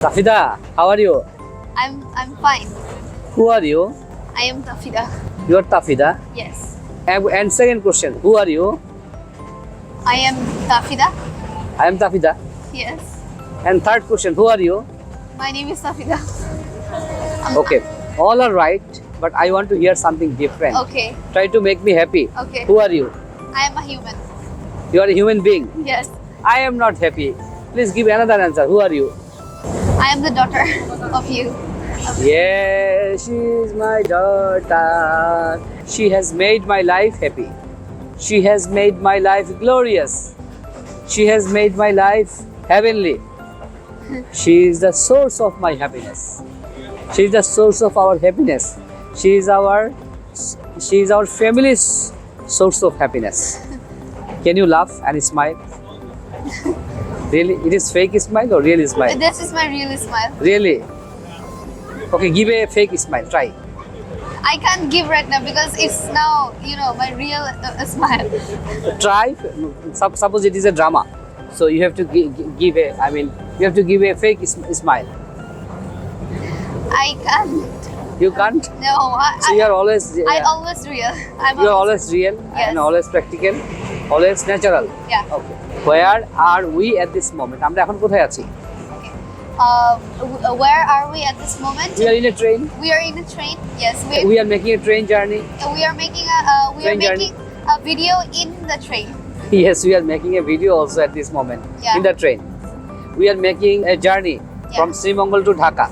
Tafida, how are you? I'm fine. Who are you? I am Tafida. You are Tafida. Yes. And second question, who are you? I am Tafida. I am Tafida. Yes. And third question, who are you? My name is Tafida. Okay, all are right, but I want to hear something different. Okay. Try to make me happy. Okay. Who are you? I am a human. You are a human being. Yes. I am not happy. Please give another answer. Who are you? I am the daughter of you. Yes, she is my daughter. She has made my life happy. She has made my life glorious. She has made my life heavenly. She is the source of my happiness. She is the source of our happiness. She is our family's source of happiness. Can you laugh and smile? Really? It is fake smile or real smile? This is my real smile. Really? Okay, give a fake smile. Try. I can't give right now because it's now, my real smile. Try. Suppose it is a drama, so you have to give a. I mean, you have to give a fake smile. I can't. You can't. No. So you are always. I always real. You are always real Yes. and always practical, always natural. Yeah. Okay. Where are we at this moment? আমরা এখন কোথায় আছি? Okay. Where are we at this moment? We are in a train. We are in a train. Yes. We are making a train journey. We are making Train journey. a video in the train. Yes, we are making a video also at this moment Yeah. in the train. We are making a journey from Srimongol to Dhaka.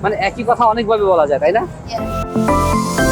মানে একই কথা অনেকভাবে বলা যায়, তাই না? Yes.